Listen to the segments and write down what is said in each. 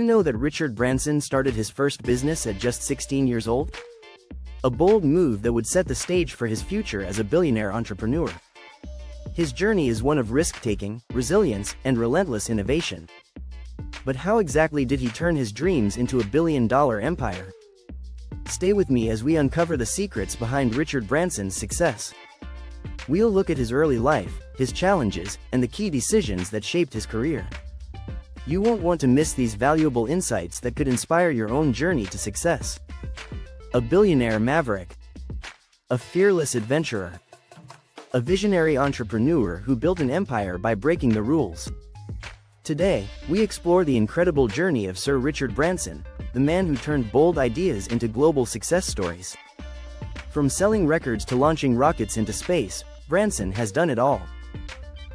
know that Richard Branson started his first business at just 16 years old? A bold move that would set the stage for his future as a billionaire entrepreneur. His journey is one of risk-taking, resilience, and relentless innovation. But how exactly did he turn his dreams into a billion-dollar empire? Stay with me as we uncover the secrets behind Richard Branson's success. We'll look at his early life, his challenges, and the key decisions that shaped his career. You won't want to miss these valuable insights that could inspire your own journey to success. A billionaire maverick. A fearless adventurer. A visionary entrepreneur who built an empire by breaking the rules. Today, we explore the incredible journey of Sir Richard Branson, the man who turned bold ideas into global success stories. From selling records to launching rockets into space, Branson has done it all.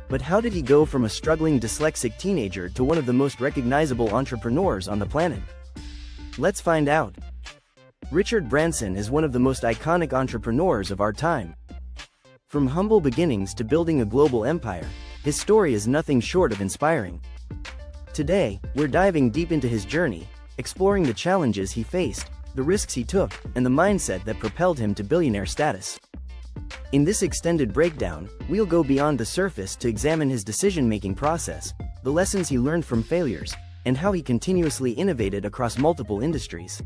But how did he go from a struggling dyslexic teenager to one of the most recognizable entrepreneurs on the planet? Let's find out. Richard Branson is one of the most iconic entrepreneurs of our time. From humble beginnings to building a global empire, his story is nothing short of inspiring. Today, we're diving deep into his journey, exploring the challenges he faced, the risks he took, and the mindset that propelled him to billionaire status. In this extended breakdown, we'll go beyond the surface to examine his decision-making process, the lessons he learned from failures, and how he continuously innovated across multiple industries.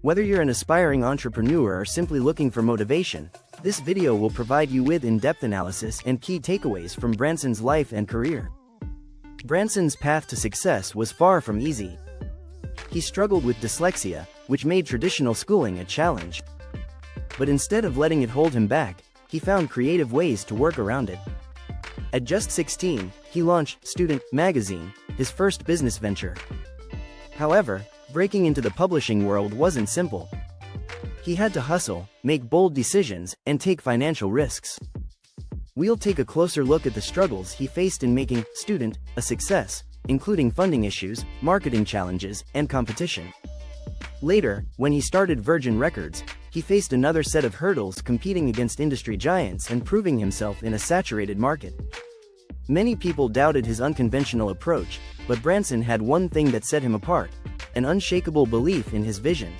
Whether you're an aspiring entrepreneur or simply looking for motivation, this video will provide you with in-depth analysis and key takeaways from Branson's life and career. Branson's path to success was far from easy. He struggled with dyslexia, which made traditional schooling a challenge. But instead of letting it hold him back, he found creative ways to work around it. At just 16, he launched Student magazine, his first business venture. However, breaking into the publishing world wasn't simple. He had to hustle, make bold decisions, and take financial risks. We'll take a closer look at the struggles he faced in making Student a success, including funding issues, marketing challenges, and competition. Later, when he started Virgin Records, he faced another set of hurdles, competing against industry giants and proving himself in a saturated market. Many people doubted his unconventional approach, but Branson had one thing that set him apart: an unshakable belief in his vision.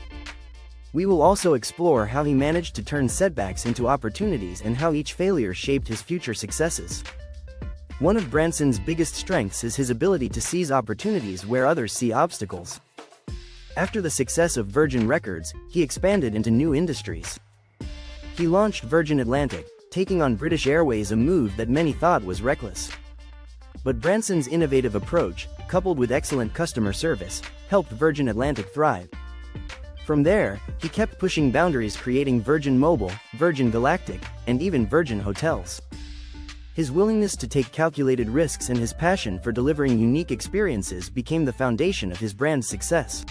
We will also explore how he managed to turn setbacks into opportunities and how each failure shaped his future successes. One of Branson's biggest strengths is his ability to seize opportunities where others see obstacles. After the success of Virgin Records, he expanded into new industries. He launched Virgin Atlantic, taking on British Airways, a move that many thought was reckless. But Branson's innovative approach, coupled with excellent customer service, helped Virgin Atlantic thrive. From there, he kept pushing boundaries, creating Virgin Mobile, Virgin Galactic, and even Virgin Hotels. His willingness to take calculated risks and his passion for delivering unique experiences became the foundation of his brand's success.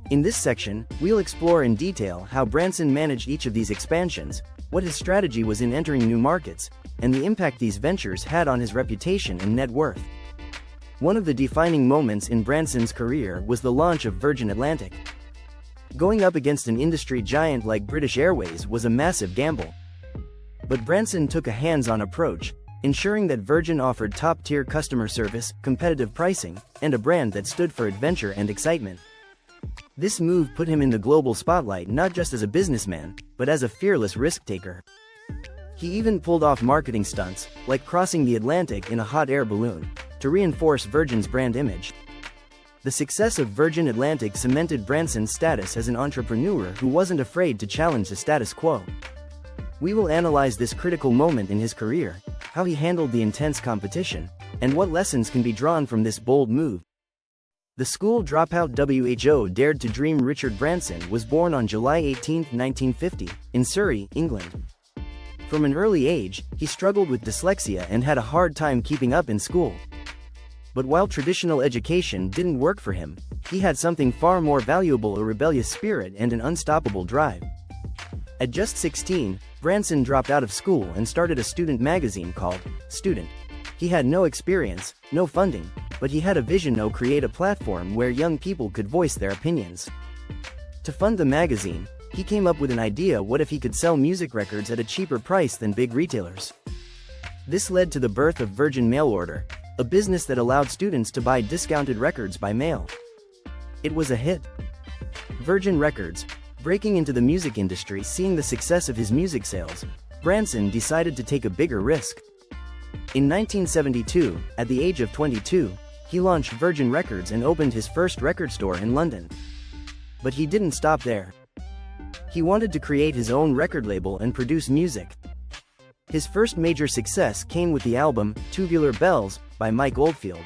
In this section, we'll explore in detail how Branson managed each of these expansions, what his strategy was in entering new markets, and the impact these ventures had on his reputation and net worth. One of the defining moments in Branson's career was the launch of Virgin Atlantic. Going up against an industry giant like British Airways was a massive gamble. But Branson took a hands-on approach, ensuring that Virgin offered top-tier customer service, competitive pricing, and a brand that stood for adventure and excitement. This move put him in the global spotlight not just as a businessman, but as a fearless risk-taker. He even pulled off marketing stunts, like crossing the Atlantic in a hot air balloon, to reinforce Virgin's brand image. The success of Virgin Atlantic cemented Branson's status as an entrepreneur who wasn't afraid to challenge the status quo. We will analyze this critical moment in his career, how he handled the intense competition, and what lessons can be drawn from this bold move. The school dropout who dared to dream. Richard Branson was born on July 18, 1950, in Surrey, England. From an early age, he struggled with dyslexia and had a hard time keeping up in school. But while traditional education didn't work for him, he had something far more valuable: a rebellious spirit and an unstoppable drive. At just 16, Branson dropped out of school and started a student magazine called Student. He had no experience, no funding, but he had a vision to create a platform where young people could voice their opinions. To fund the magazine, he came up with an idea: what if he could sell music records at a cheaper price than big retailers? This led to the birth of Virgin Mail Order, a business that allowed students to buy discounted records by mail. It was a hit. Virgin Records, breaking into the music industry, seeing the success of his music sales, Branson decided to take a bigger risk. In 1972, at the age of 22, he launched Virgin Records and opened his first record store in London. But he didn't stop there. He wanted to create his own record label and produce music. His first major success came with the album Tubular Bells by Mike Oldfield.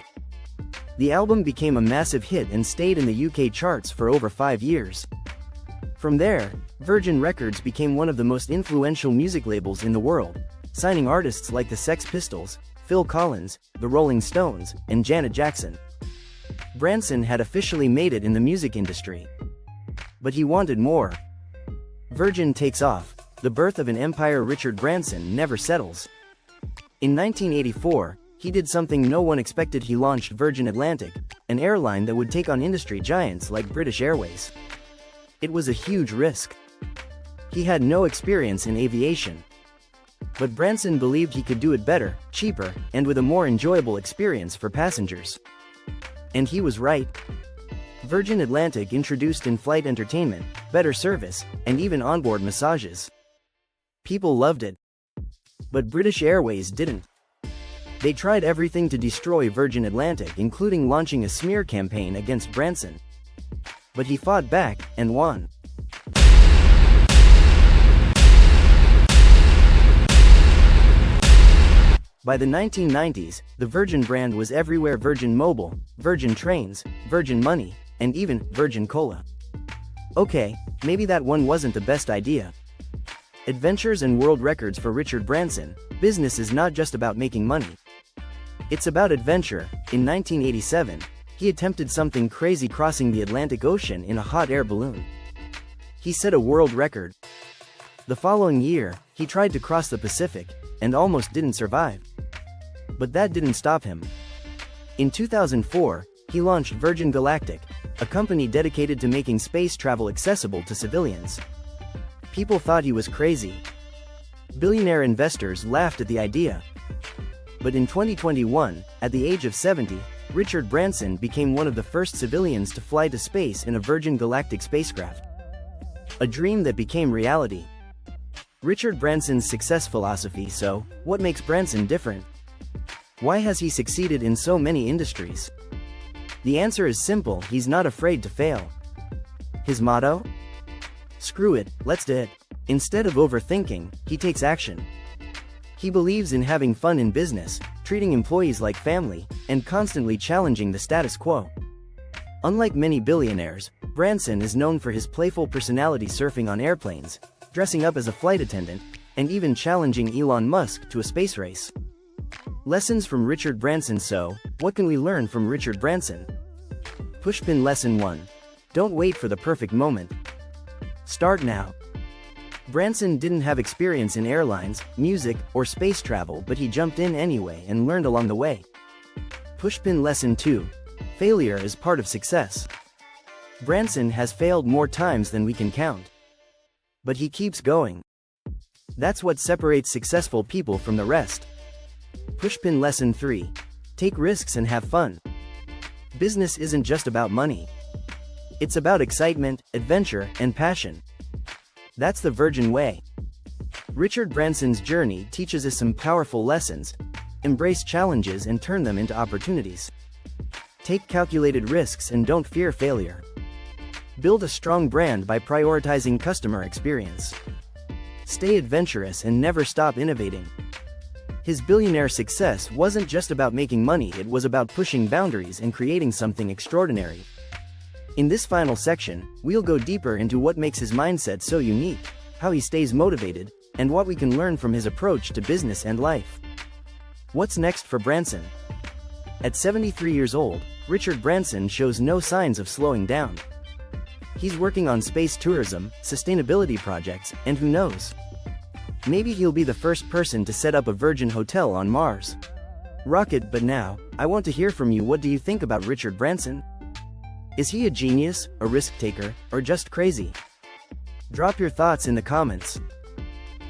The album became a massive hit and stayed in the UK charts for over 5 years. From there, Virgin Records became one of the most influential music labels in the world, signing artists like the Sex Pistols, Phil Collins, the Rolling Stones, and Janet Jackson. Branson had officially made it in the music industry. But he wanted more. Virgin takes off. The birth of an empire. Richard Branson never settles. In 1984, he did something no one expected. He launched Virgin Atlantic, an airline that would take on industry giants like British Airways. It was a huge risk. He had no experience in aviation. But Branson believed he could do it better, cheaper, and with a more enjoyable experience for passengers. And he was right. Virgin Atlantic introduced in-flight entertainment, better service, and even onboard massages. People loved it. But British Airways didn't. They tried everything to destroy Virgin Atlantic, including launching a smear campaign against Branson. But he fought back, and won. By the 1990s, the Virgin brand was everywhere. Virgin Mobile, Virgin Trains, Virgin Money, and even Virgin Cola. Okay, maybe that one wasn't the best idea. Adventures and world records for Richard Branson. Business is not just about making money. It's about adventure. In 1987, he attempted something crazy, crossing the Atlantic Ocean in a hot air balloon. He set a world record. The following year, he tried to cross the Pacific, and almost didn't survive. But that didn't stop him. In 2004, he launched Virgin Galactic, a company dedicated to making space travel accessible to civilians. People thought he was crazy. Billionaire investors laughed at the idea. But in 2021, at the age of 70, Richard Branson became one of the first civilians to fly to space in a Virgin Galactic spacecraft. A dream that became reality. Richard Branson's success philosophy. So, what makes Branson different? Why has he succeeded in so many industries? The answer is simple: he's not afraid to fail. His motto? Screw it, let's do it. Instead of overthinking, he takes action. He believes in having fun in business, treating employees like family, and constantly challenging the status quo. Unlike many billionaires, Branson is known for his playful personality, surfing on airplanes, dressing up as a flight attendant, and even challenging Elon Musk to a space race. Lessons from Richard Branson. So, what can we learn from Richard Branson? Pushpin Lesson 1. Don't wait for the perfect moment. Start now. Branson didn't have experience in airlines, music, or space travel, but he jumped in anyway and learned along the way. Pushpin Lesson 2. Failure is part of success. Branson has failed more times than we can count. But he keeps going. That's what separates successful people from the rest. Pushpin Lesson 3. Take risks and have fun. Business isn't just about money. It's about excitement, adventure, and passion. That's the Virgin way. Richard Branson's journey teaches us some powerful lessons. Embrace challenges and turn them into opportunities. Take calculated risks and don't fear failure. Build a strong brand by prioritizing customer experience. Stay adventurous and never stop innovating. His billionaire success wasn't just about making money, it was about pushing boundaries and creating something extraordinary. In this final section, we'll go deeper into what makes his mindset so unique, how he stays motivated, and what we can learn from his approach to business and life. What's next for Branson? At 73 years old, Richard Branson shows no signs of slowing down. He's working on space tourism, sustainability projects, and who knows? Maybe he'll be the first person to set up a Virgin hotel on Mars. Rocket. But now, I want to hear from you. What do you think about Richard Branson? Is he a genius, a risk taker, or just crazy? Drop your thoughts in the comments.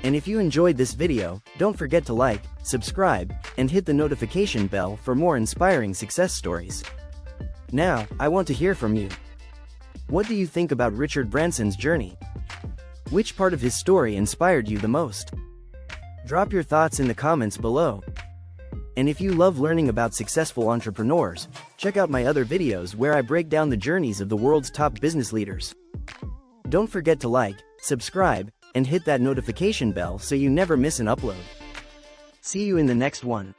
And if you enjoyed this video, don't forget to like, subscribe, and hit the notification bell for more inspiring success stories. Now, I want to hear from you. What do you think about Richard Branson's journey? Which part of his story inspired you the most? Drop your thoughts in the comments below. And if you love learning about successful entrepreneurs, check out my other videos where I break down the journeys of the world's top business leaders. Don't forget to like, subscribe, and hit that notification bell so you never miss an upload. See you in the next one.